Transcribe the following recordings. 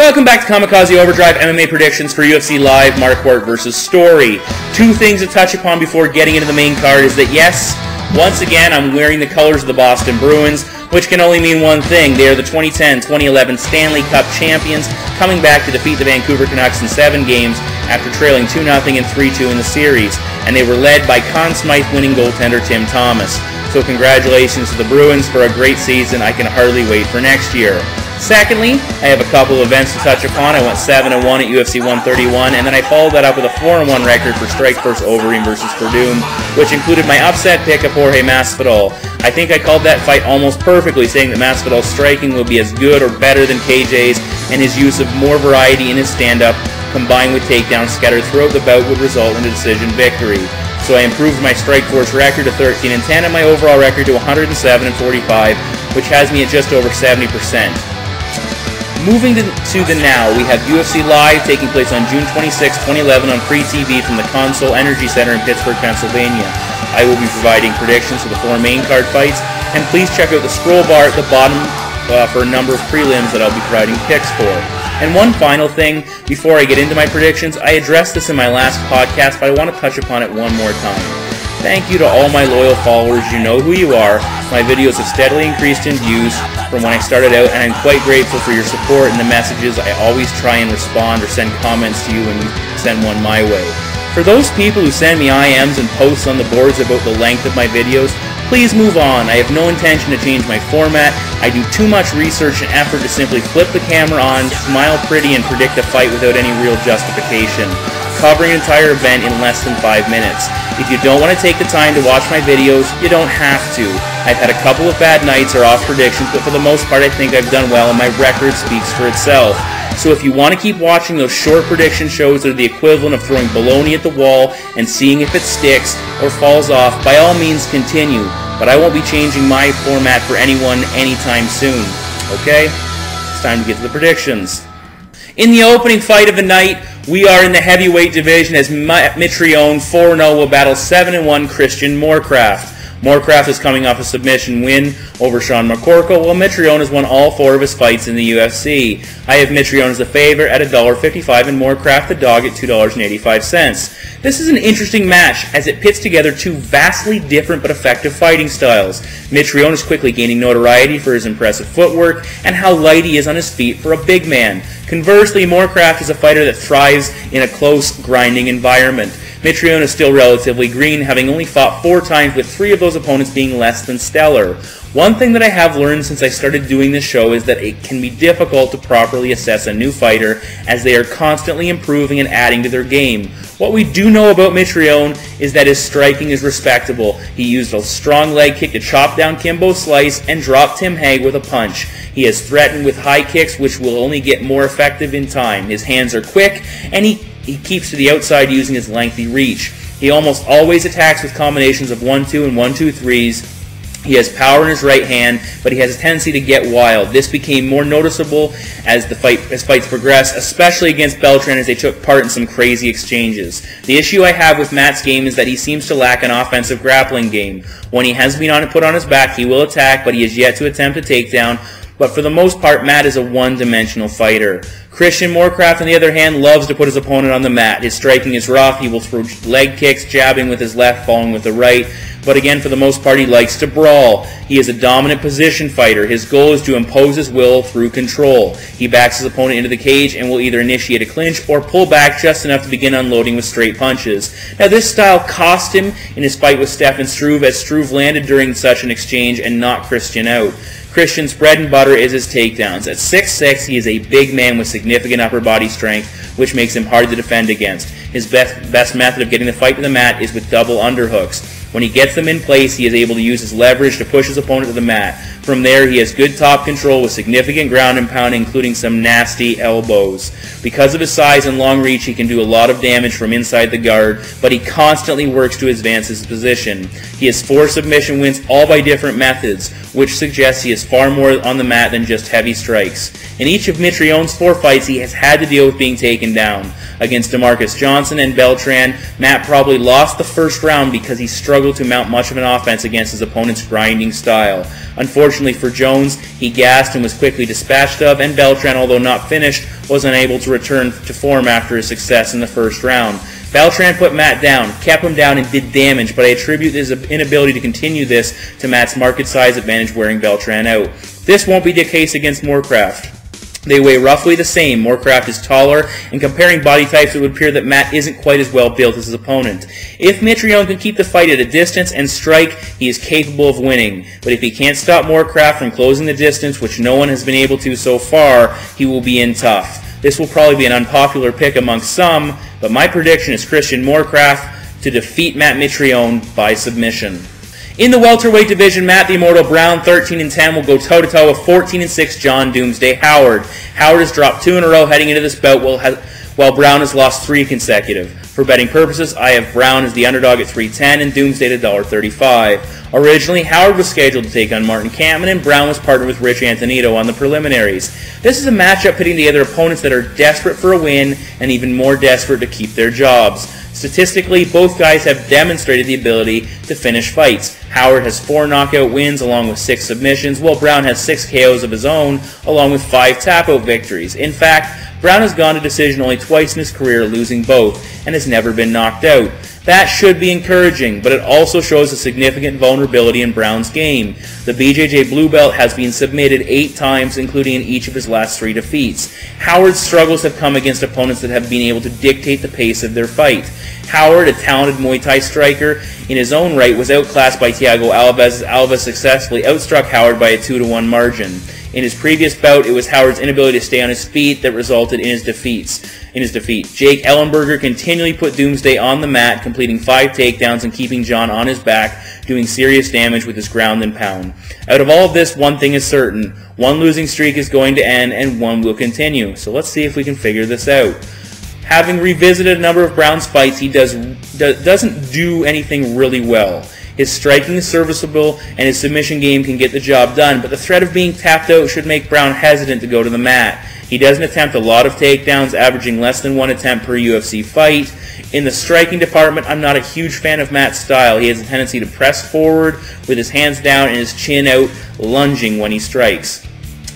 Welcome back to Kamikaze Overdrive MMA predictions for UFC Live, Marquardt versus Story. Two things to touch upon before getting into the main card is that yes, once again I'm wearing the colors of the Boston Bruins, which can only mean one thing. They are the 2010-2011 Stanley Cup champions, coming back to defeat the Vancouver Canucks in 7 games after trailing 2-0 and 3-2 in the series, and they were led by Conn Smythe winning goaltender Tim Thomas. So congratulations to the Bruins for a great season. I can hardly wait for next year. Secondly, I have a couple of events to touch upon. I went 7-1 at UFC 131, and then I followed that up with a 4-1 record for Strikeforce Overeem versus Verdum, which included my upset pick of Jorge Masvidal. I think I called that fight almost perfectly, saying that Masvidal's striking will be as good or better than KJ's, and his use of more variety in his stand-up, combined with takedowns scattered throughout the bout, would result in a decision victory. So I improved my Strikeforce record to 13-10 and my overall record to 107-45, which has me at just over 70%. Moving to the now, we have UFC Live taking place on June 26, 2011 on free TV from the Consol Energy Center in Pittsburgh, Pennsylvania. I will be providing predictions for the 4 main card fights, and please check out the scroll bar at the bottom for a number of prelims that I'll be providing picks for. And one final thing, before I get into my predictions, I addressed this in my last podcast, but I want to touch upon it one more time. Thank you to all my loyal followers. You know who you are. My videos have steadily increased in views from when I started out, and I'm quite grateful for your support and the messages. I always try and respond or send comments to you when you send one my way. For those people who send me IMs and posts on the boards about the length of my videos, please move on. I have no intention to change my format. I do too much research and effort to simply flip the camera on, smile pretty, and predict a fight without any real justification. Covering an entire event in less than 5 minutes. If you don't want to take the time to watch my videos, you don't have to. I've had a couple of bad nights or off predictions, but for the most part I think I've done well and my record speaks for itself. So if you want to keep watching those short prediction shows that are the equivalent of throwing baloney at the wall and seeing if it sticks or falls off, by all means continue. But I won't be changing my format for anyone anytime soon. Okay? It's time to get to the predictions. In the opening fight of the night, we are in the heavyweight division as Mitrione 4-0 will battle 7-1 Christian Morecraft. Morecraft is coming off a submission win over Marquardt, while Mitrione has won all 4 of his fights in the UFC. I have Mitrione as the favorite at $1.55 and Morecraft the dog at $2.85. This is an interesting match as it pits together 2 vastly different but effective fighting styles. Mitrione is quickly gaining notoriety for his impressive footwork and how light he is on his feet for a big man. Conversely, Morecraft is a fighter that thrives in a close, grinding environment. Mitrione is still relatively green, having only fought 4 times, with 3 of those opponents being less than stellar. One thing that I have learned since I started doing this show is that it can be difficult to properly assess a new fighter as they are constantly improving and adding to their game. What we do know about Mitrione is that his striking is respectable. He used a strong leg kick to chop down Kimbo Slice and drop Tim Hague with a punch. He has threatened with high kicks, which will only get more effective in time. His hands are quick, and he keeps to the outside using his lengthy reach. He almost always attacks with combinations of 1-2 and 1-2-3s. He has power in his right hand, but he has a tendency to get wild. This became more noticeable as fights progressed, especially against Beltran as they took part in some crazy exchanges. The issue I have with Matt's game is that he seems to lack an offensive grappling game. When he has been put on his back, he will attack, but he has yet to attempt a takedown. But for the most part, Matt is a one-dimensional fighter. Christian Morecraft, on the other hand, loves to put his opponent on the mat. His striking is rough. He will throw leg kicks, jabbing with his left, following with the right. But again, for the most part, he likes to brawl. He is a dominant position fighter. His goal is to impose his will through control. He backs his opponent into the cage and will either initiate a clinch or pull back just enough to begin unloading with straight punches. Now, this style cost him in his fight with Stefan Struve, as Struve landed during such an exchange and knocked Christian out. Christian's bread and butter is his takedowns. At 6'6", he is a big man with significant upper body strength, which makes him hard to defend against. His best method of getting the fight to the mat is with double underhooks. When he gets them in place, he is able to use his leverage to push his opponent to the mat. From there, he has good top control with significant ground and pound, including some nasty elbows. Because of his size and long reach, he can do a lot of damage from inside the guard, but he constantly works to advance his position. He has 4 submission wins, all by different methods, which suggests he is far more on the mat than just heavy strikes. In each of Mitrione's 4 fights, he has had to deal with being taken down. Against DeMarcus Johnson and Beltran, Matt probably lost the first round because he struggled to mount much of an offense against his opponent's grinding style. Unfortunately for Jones, he gassed and was quickly dispatched of, and Beltran, although not finished, was unable to return to form after his success in the first round. Beltran put Matt down, kept him down, and did damage, but I attribute his inability to continue this to Matt's market size advantage wearing Beltran out. This won't be the case against Morecraft. They weigh roughly the same. Morecraft is taller, and comparing body types, it would appear that Matt isn't quite as well built as his opponent. If Mitrione can keep the fight at a distance and strike, he is capable of winning. But if he can't stop Morecraft from closing the distance, which no one has been able to so far, he will be in tough. This will probably be an unpopular pick amongst some, but my prediction is Christian Morecraft to defeat Matt Mitrione by submission. In the welterweight division, Matt the Immortal Brown, 13-10, will go toe-to-toe with 14-6 John Doomsday Howard. Howard has dropped 2 in a row heading into this bout, while Brown has lost 3 consecutive. For betting purposes, I have Brown as the underdog at $3.10 and Doomsday at $1.35. Originally, Howard was scheduled to take on Martin Kampmann, and Brown was partnered with Rich Antonito on the preliminaries. This is a matchup pitting together opponents that are desperate for a win and even more desperate to keep their jobs. Statistically, both guys have demonstrated the ability to finish fights. Howard has 4 knockout wins along with 6 submissions, while Brown has 6 KOs of his own along with 5 tap-out victories. In fact, Brown has gone to decision only twice in his career, losing both, and has never been knocked out. That should be encouraging, but it also shows a significant vulnerability in Brown's game. The BJJ Blue Belt has been submitted 8 times, including in each of his last 3 defeats. Howard's struggles have come against opponents that have been able to dictate the pace of their fight. Howard, a talented Muay Thai striker in his own right, was outclassed by Thiago Alves as Alves successfully outstruck Howard by a 2-1 margin. In his previous bout, it was Howard's inability to stay on his feet that resulted in his defeat. Jake Ellenberger continually put Doomsday on the mat, completing 5 takedowns and keeping John on his back, doing serious damage with his ground and pound. Out of all of this, one thing is certain. One losing streak is going to end and one will continue. So let's see if we can figure this out. Having revisited a number of Brown's fights, he doesn't do anything really well. His striking is serviceable, and his submission game can get the job done, but the threat of being tapped out should make Brown hesitant to go to the mat. He doesn't attempt a lot of takedowns, averaging less than 1 attempt per UFC fight. In the striking department, I'm not a huge fan of Matt's style. He has a tendency to press forward with his hands down and his chin out, lunging when he strikes.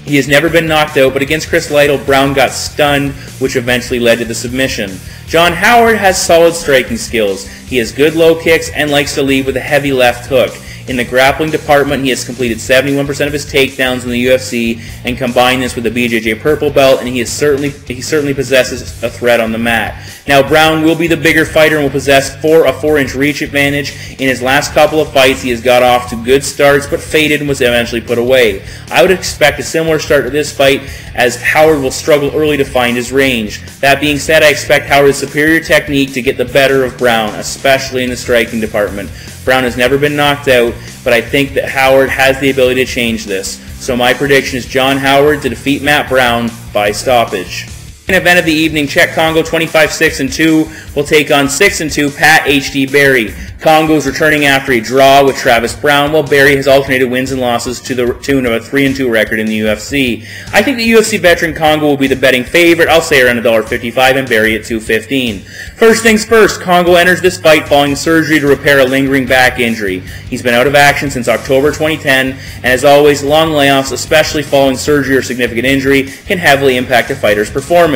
He has never been knocked out, but against Chris Lytle, Brown got stunned, which eventually led to the submission. John Howard has solid striking skills. He has good low kicks and likes to lead with a heavy left hook. In the grappling department, he has completed 71% of his takedowns in the UFC, and combine this with the BJJ purple belt, and he certainly possesses a threat on the mat. Now, Brown will be the bigger fighter and will possess a 4-inch reach advantage. In his last couple of fights, he has got off to good starts, but faded and was eventually put away. I would expect a similar start to this fight, as Howard will struggle early to find his range. That being said, I expect Howard's superior technique to get the better of Brown, especially in the striking department. Brown has never been knocked out, but I think that Howard has the ability to change this. So my prediction is John Howard to defeat Matt Brown by stoppage. In event of the evening, Cheick Kongo 25-6-2 will take on 6-2 Pat H.D. Barry. Kongo is returning after a draw with Travis Brown, while Barry has alternated wins and losses to the tune of a 3-2 record in the UFC. I think the UFC veteran Kongo will be the betting favorite. I'll say around $1.55 and Barry at $2.15. First things first, Kongo enters this fight following surgery to repair a lingering back injury. He's been out of action since October 2010, and as always, long layoffs, especially following surgery or significant injury, can heavily impact a fighter's performance.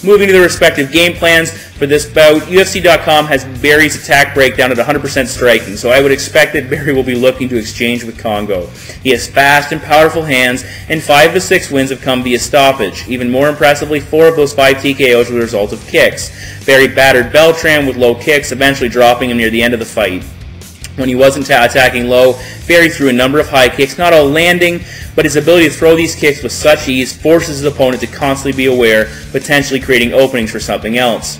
Moving to the respective game plans for this bout, UFC.com has Barry's attack breakdown at 100% striking, so I would expect that Barry will be looking to exchange with Kongo. He has fast and powerful hands, and 5 of his 6 wins have come via stoppage. Even more impressively, 4 of those 5 TKOs were the result of kicks. Barry battered Beltran with low kicks, eventually dropping him near the end of the fight. When he wasn't attacking low, Barry threw a number of high kicks, not all landing, but his ability to throw these kicks with such ease forces his opponent to constantly be aware, potentially creating openings for something else.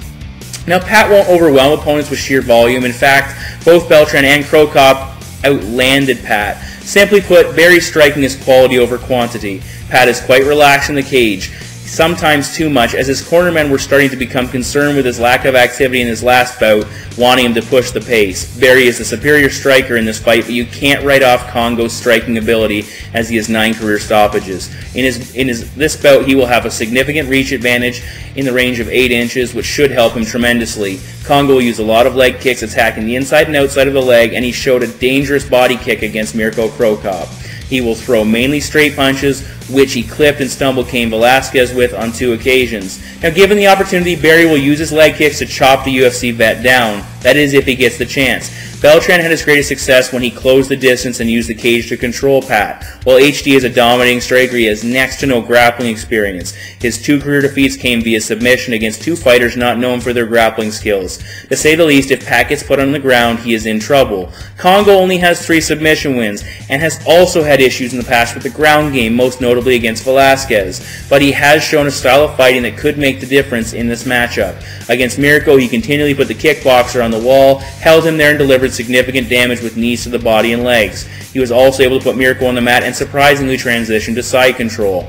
Now, Pat won't overwhelm opponents with sheer volume. In fact, both Beltran and Krokop outlanded Pat. Simply put, Barry's striking is quality over quantity. Pat is quite relaxed in the cage, sometimes too much, as his cornermen were starting to become concerned with his lack of activity in his last bout, wanting him to push the pace. Barry is the superior striker in this fight, but you can't write off Kongo's striking ability, as he has 9 career stoppages. In this bout, he will have a significant reach advantage in the range of 8 inches, which should help him tremendously. Kongo will use a lot of leg kicks, attacking the inside and outside of the leg, and he showed a dangerous body kick against Mirko Krokop. He will throw mainly straight punches, which he clipped and stumbled Cain Velasquez with on 2 occasions. Now, given the opportunity, Barry will use his leg kicks to chop the UFC vet down. That is, if he gets the chance. Beltran had his greatest success when he closed the distance and used the cage to control Pat. While HD is a dominating striker, he has next to no grappling experience. His 2 career defeats came via submission against 2 fighters not known for their grappling skills. To say the least, if Pat gets put on the ground, he is in trouble. Kongo only has 3 submission wins, and has also had issues in the past with the ground game, most notably against Velasquez. But he has shown a style of fighting that could make the difference in this matchup. Against Mirko, he continually put the kickboxer on the wall, held him there, and delivered significant damage with knees to the body and legs. He was also able to put Mirko on the mat and surprisingly transition to side control.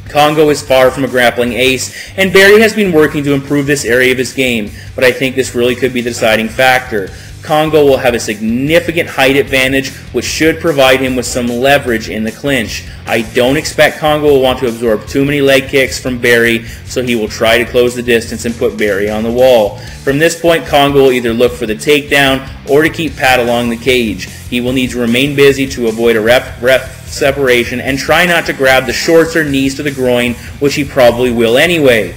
Kongo is far from a grappling ace, and Barry has been working to improve this area of his game, but I think this really could be the deciding factor. Kongo will have a significant height advantage, which should provide him with some leverage in the clinch. I don't expect Kongo will want to absorb too many leg kicks from Barry, so he will try to close the distance and put Barry on the wall. From this point, Kongo will either look for the takedown or to keep Pat along the cage. He will need to remain busy to avoid a rep separation and try not to grab the shorts or knees to the groin, which he probably will anyway.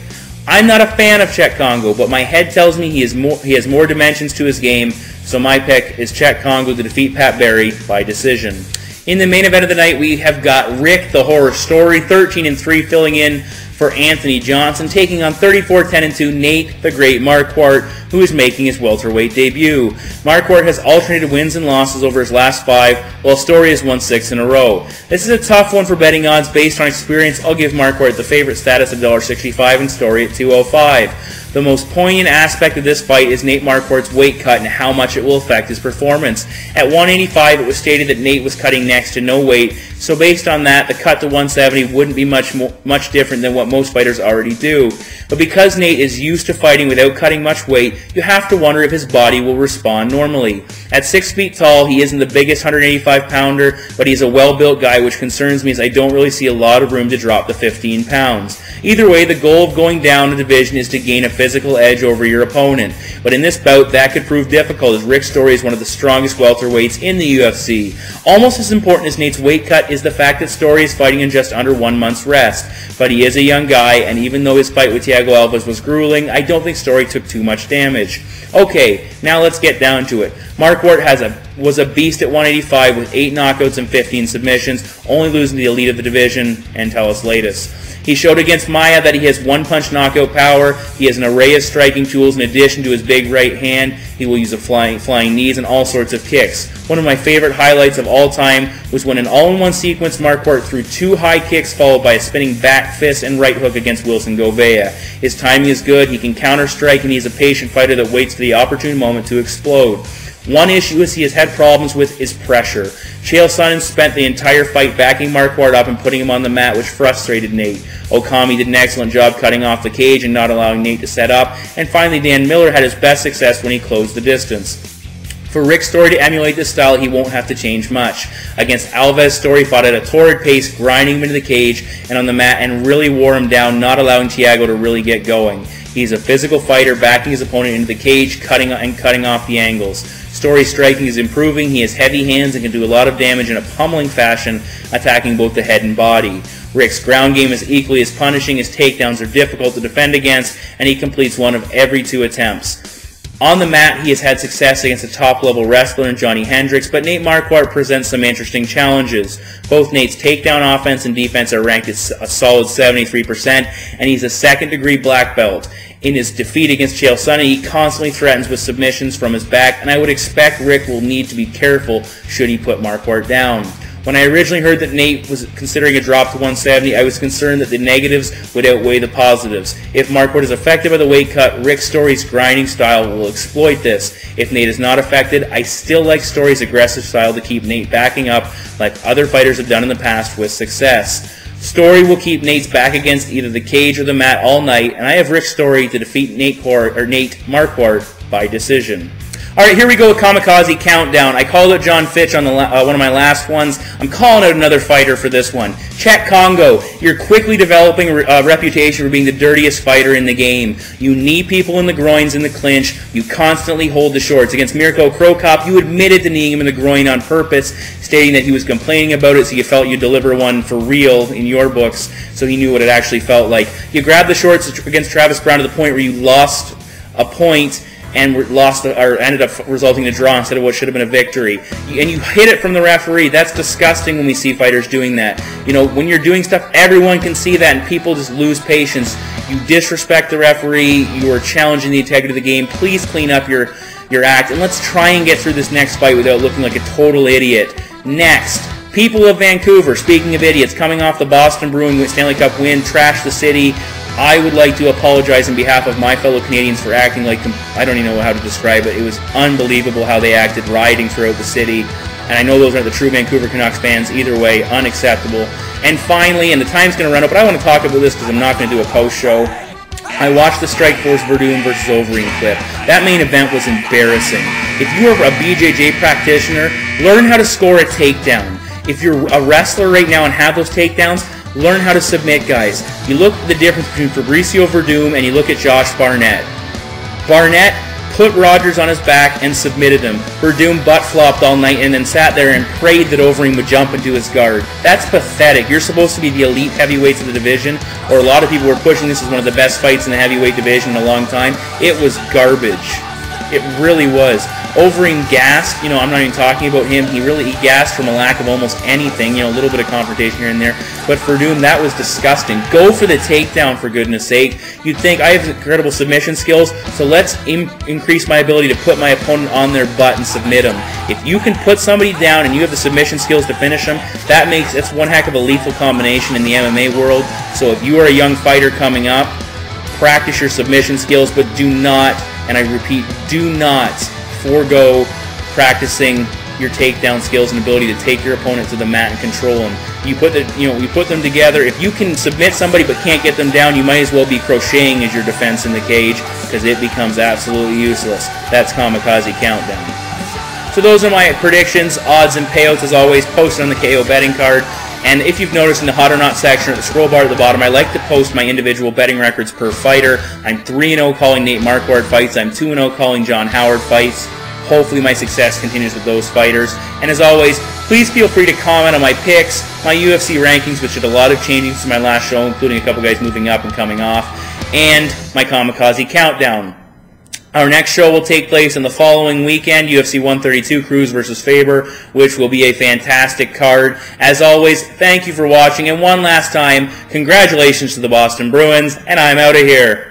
I'm not a fan of Cheick Kongo, but my head tells me he has more dimensions to his game, so my pick is Cheick Kongo to defeat Pat Barry by decision. In the main event of the night, we have got Rick the Horror Story, 13-3, filling in for Anthony Johnson, taking on 34-10-2 Nate the Great Marquardt, who is making his welterweight debut. Marquardt has alternated wins and losses over his last 5, while Story has won 6 in a row. This is a tough one for betting odds. Based on experience, I'll give Marquardt the favorite status of $1.65 and Story at $2.05. The most poignant aspect of this fight is Nate Marquardt's weight cut and how much it will affect his performance. At 185, it was stated that Nate was cutting next to no weight, so based on that, the cut to 170 wouldn't be much different than what most fighters already do. But because Nate is used to fighting without cutting much weight, you have to wonder if his body will respond normally. At 6 feet tall, he isn't the biggest 185-pounder, but he's a well-built guy, which concerns me as I don't really see a lot of room to drop the 15 pounds. Either way, the goal of going down the division is to gain a physical edge over your opponent. But in this bout, that could prove difficult, as Rick Story is one of the strongest welterweights in the UFC. Almost as important as Nate's weight cut is the fact that Story is fighting in just under 1 month's rest. But he is a young guy, and even though his fight with Thiago Alves was grueling, I don't think Story took too much damage. Okay, now let's get down to it. Marquardt was a beast at 185 with 8 knockouts and 15 submissions, only losing to the elite of the division, and tell us latest. He showed against Maia that he has one-punch knockout power. He has an array of striking tools in addition to his big right hand. He will use flying knees and all sorts of kicks. One of my favorite highlights of all time was when in all-in-one sequence, Marquardt threw 2 high kicks followed by a spinning back fist and right hook against Wilson Gouveia. His timing is good, he can counter-strike, and he's a patient fighter that waits for the opportune moment to explode. One issue he has had problems with is pressure. Chael Sonnen spent the entire fight backing Marquardt up and putting him on the mat, which frustrated Nate. Okami did an excellent job cutting off the cage and not allowing Nate to set up. And finally, Dan Miller had his best success when he closed the distance. For Rick Story to emulate this style, he won't have to change much. Against Alves, Story fought at a torrid pace, grinding him into the cage and on the mat, and really wore him down, not allowing Thiago to really get going. He's a physical fighter, backing his opponent into the cage, cutting off the angles. Story's striking is improving. He has heavy hands and can do a lot of damage in a pummeling fashion, attacking both the head and body. Rick's ground game is equally as punishing. His takedowns are difficult to defend against, and he completes one of every 2 attempts. On the mat, he has had success against a top-level wrestler in Johnny Hendricks, but Nate Marquardt presents some interesting challenges. Both Nate's takedown offense and defense are ranked at a solid 73%, and he's a second-degree black belt. In his defeat against Chael Sonnen, he constantly threatens with submissions from his back, and I would expect Rick will need to be careful should he put Marquardt down. When I originally heard that Nate was considering a drop to 170, I was concerned that the negatives would outweigh the positives. If Marquardt is affected by the weight cut, Rick Story's grinding style will exploit this. If Nate is not affected, I still like Story's aggressive style to keep Nate backing up like other fighters have done in the past with success. Story will keep Nate's back against either the cage or the mat all night, and I have Rick Story to defeat Nate Marquardt by decision. All right, here we go with Kamikaze Countdown. I called out John Fitch on the one of my last ones. I'm calling out another fighter for this one. Cheick Kongo. You're quickly developing a reputation for being the dirtiest fighter in the game. You knee people in the groins in the clinch. You constantly hold the shorts. Against Mirko Krokop, you admitted to kneeing him in the groin on purpose, stating that he was complaining about it, so you felt you'd deliver one for real in your books, so he knew what it actually felt like. You grabbed the shorts against Travis Brown to the point where you lost a point and ended up resulting in a draw instead of what should have been a victory. And you hid it from the referee. That's disgusting when we see fighters doing that. You know, when you're doing stuff, everyone can see that, and people just lose patience. You disrespect the referee. You are challenging the integrity of the game. Please clean up your act, and let's try and get through this next fight without looking like a total idiot. Next, people of Vancouver, speaking of idiots, coming off the Boston Bruins Stanley Cup win, trash the city. I would like to apologize on behalf of my fellow Canadians for acting like, I don't even know how to describe it. It was unbelievable how they acted, rioting throughout the city. And I know those aren't the true Vancouver Canucks fans. Either way, unacceptable. And finally, and the time's going to run up, but I want to talk about this because I'm not going to do a post-show. I watched the Strikeforce Verdun versus Overeem clip. That main event was embarrassing. If you are a BJJ practitioner, learn how to score a takedown. If you're a wrestler right now and have those takedowns, learn how to submit guys. You look at the difference between Fabricio Verdum and you look at Josh Barnett. Barnett put Rogers on his back and submitted him. Verdum butt-flopped all night and then sat there and prayed that Overeem would jump into his guard. That's pathetic. You're supposed to be the elite heavyweights of the division, or a lot of people were pushing this as one of the best fights in the heavyweight division in a long time. It was garbage. It really was. Overeem gassed. You know, I'm not even talking about him. He gassed from a lack of almost anything. You know, a little bit of confrontation here and there. But for Doom, that was disgusting. Go for the takedown, for goodness sake. You'd think I have incredible submission skills, so let's increase my ability to put my opponent on their butt and submit them. If you can put somebody down and you have the submission skills to finish them, that's one heck of a lethal combination in the MMA world. So if you are a young fighter coming up, practice your submission skills, but do not, and I repeat, do not forego practicing your takedown skills and ability to take your opponent to the mat and control them. You put them together. If you can submit somebody but can't get them down, you might as well be crocheting as your defense in the cage, because it becomes absolutely useless. That's Kamikaze Countdown. So those are my predictions, odds, and payouts, as always, posted on the KO betting card. And if you've noticed in the Hot or Not section or the scroll bar at the bottom, I like to post my individual betting records per fighter. I'm 3-0 calling Nate Marquardt fights. I'm 2-0 calling John Howard fights. Hopefully my success continues with those fighters. And as always, please feel free to comment on my picks, my UFC rankings, which did a lot of changing since my last show, including a couple guys moving up and coming off, and my Kamikaze Countdown. Our next show will take place in the following weekend, UFC 132, Cruz versus Faber, which will be a fantastic card. As always, thank you for watching, and one last time, congratulations to the Boston Bruins, and I'm out of here.